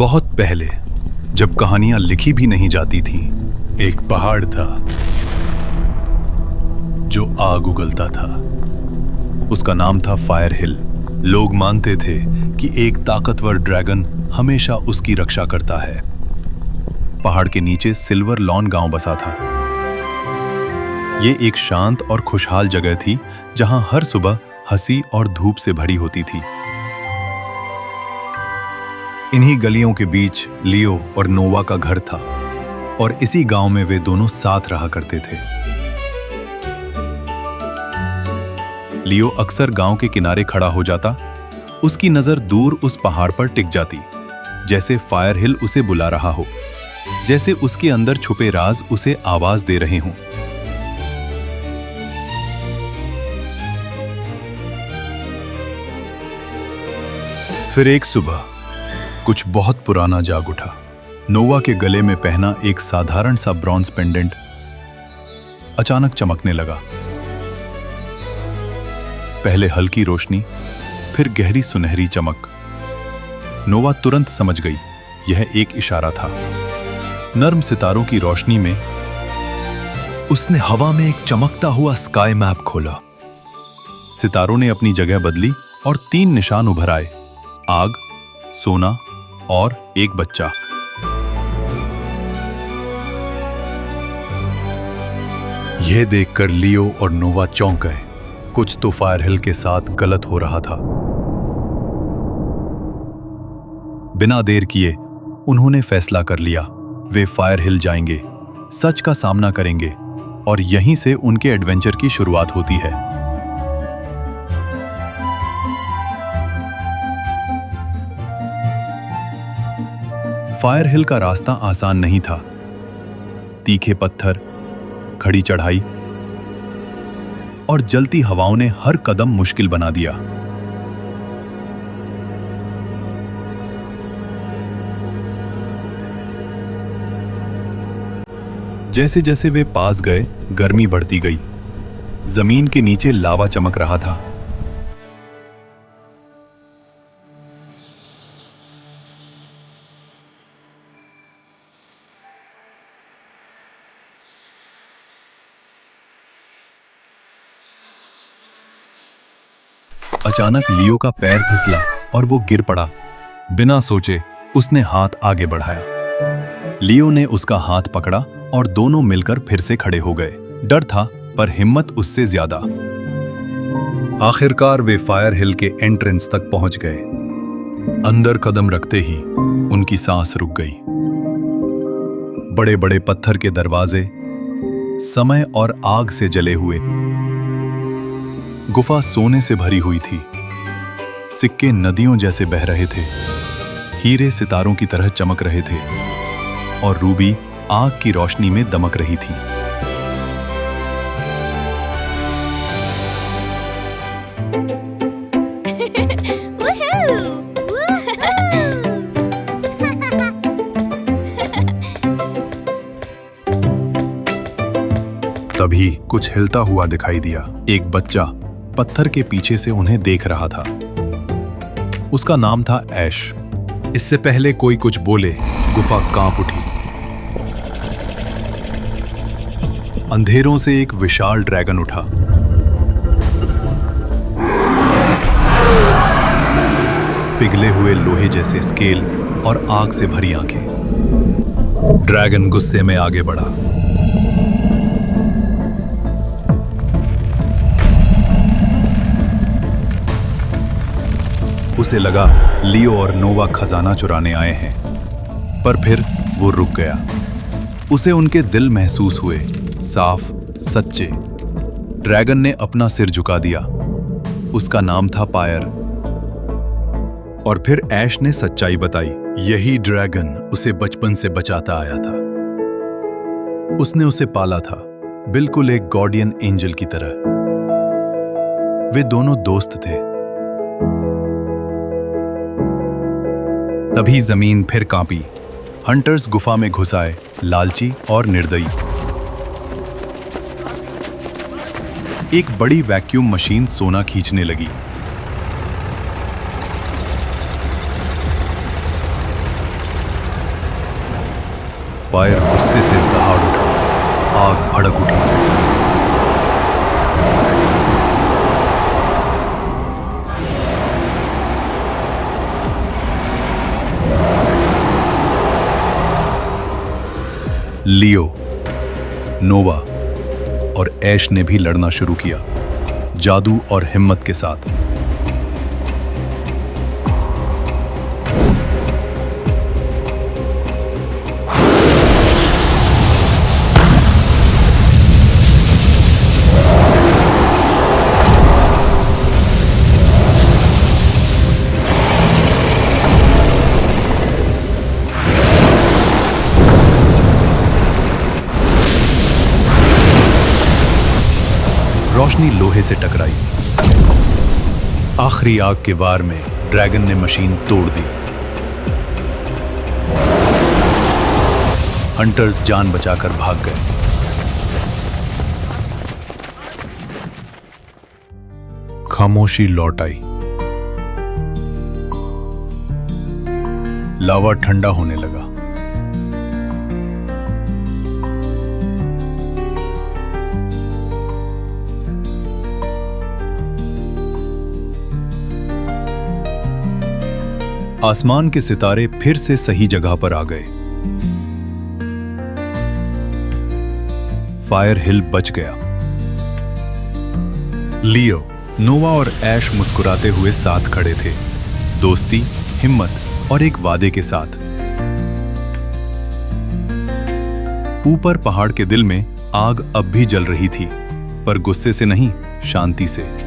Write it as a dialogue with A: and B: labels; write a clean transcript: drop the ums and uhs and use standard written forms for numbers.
A: बहुत पहले, जब कहानियां लिखी भी नहीं जाती थीं, एक पहाड़ था जो आग उगलता था। उसका नाम था फायर हिल। लोग मानते थे कि एक ताकतवर ड्रैगन हमेशा उसकी रक्षा करता है। पहाड़ के नीचे सिल्वर लॉन गांव बसा था। ये एक शांत और खुशहाल जगह थी जहां हर सुबह हंसी और धूप से भरी होती थी। इन्हीं गलियों के बीच लियो और नोवा का घर था और इसी गांव में वे दोनों साथ रहा करते थे। लियो अक्सर गांव के किनारे खड़ा हो जाता। उसकी नजर दूर उस पहाड़ पर टिक जाती, जैसे फायर हिल उसे बुला रहा हो, जैसे उसके अंदर छुपे राज उसे आवाज दे रहे हों। फिर एक सुबह कुछ बहुत पुराना जाग उठा। नोवा के गले में पहना एक साधारण सा ब्रॉन्ज पेंडेंट अचानक चमकने लगा। पहले हल्की रोशनी, फिर गहरी सुनहरी चमक। नोवा तुरंत समझ गई, यह एक इशारा था। नर्म सितारों की रोशनी में उसने हवा में एक चमकता हुआ स्काई मैप खोला। सितारों ने अपनी जगह बदली और 3 निशान उभर आए: आग, सोना और एक बच्चा। यह देखकर लियो और नोवा चौंक गए। कुछ तो फायर हिल के साथ गलत हो रहा था। बिना देर किए उन्होंने फैसला कर लिया, वे फायर हिल जाएंगे, सच का सामना करेंगे और यहीं से उनके एडवेंचर की शुरुआत होती है। फायर हिल का रास्ता आसान नहीं था। तीखे पत्थर, खड़ी चढ़ाई और जलती हवाओं ने हर कदम मुश्किल बना दिया। जैसे जैसे वे पास गए, गर्मी बढ़ती गई। जमीन के नीचे लावा चमक रहा था। अचानक लियो का पैर फिसला और वो गिर पड़ा। बिना सोचे उसने हाथ आगे बढ़ाया। लियो ने उसका हाथ पकड़ा और दोनों मिलकर फिर से खड़े हो गए। डर था, पर हिम्मत उससे ज्यादा। आखिरकार वे फायर हिल के एंट्रेंस तक पहुंच गए। अंदर कदम रखते ही उनकी सांस रुक गई। बड़े बड़े पत्थर के दरवाजे, समय और आग से जले हुए। गुफा सोने से भरी हुई थी। सिक्के नदियों जैसे बह रहे थे। हीरे सितारों की तरह चमक रहे थे और रूबी आग की रोशनी में दमक रही थी। तभी कुछ हिलता हुआ दिखाई दिया। एक बच्चा पत्थर के पीछे से उन्हें देख रहा था। उसका नाम था ऐश। इससे पहले कोई कुछ बोले, गुफा कांप उठी। अंधेरों से एक विशाल ड्रैगन उठा। पिघले हुए लोहे जैसे स्केल और आग से भरी आंखें। ड्रैगन गुस्से में आगे बढ़ा। उसे लगा लियो और नोवा खजाना चुराने आए हैं, पर फिर वो रुक गया। उसे उनके दिल महसूस हुए, साफ, सच्चे। ड्रैगन ने अपना सिर झुका दिया। उसका नाम था पायर। और फिर ऐश ने सच्चाई बताई। यही ड्रैगन उसे बचपन से बचाता आया था। उसने उसे पाला था, बिल्कुल एक गार्डियन एंजल की तरह। वे दोनों दोस्त थे। तभी जमीन फिर कांपी। हंटर्स गुफा में घुस आए, लालची और निर्दयी। एक बड़ी वैक्यूम मशीन सोना खींचने लगी। फायर गुस्से से दहाड़ उठा। आग भड़क उठी। लियो, नोवा और ऐश ने भी लड़ना शुरू किया, जादू और हिम्मत के साथ। रोशनी लोहे से टकराई। आखिरी आग के वार में ड्रैगन ने मशीन तोड़ दी। हंटर्स जान बचाकर भाग गए। खामोशी लौट आई। लावा ठंडा होने लगा। आसमान के सितारे फिर से सही जगह पर आ गए। फायर हिल बच गया। लियो, नोवा और ऐश मुस्कुराते हुए साथ खड़े थे, दोस्ती, हिम्मत और एक वादे के साथ। ऊपर पहाड़ के दिल में आग अब भी जल रही थी, पर गुस्से से नहीं, शांति से।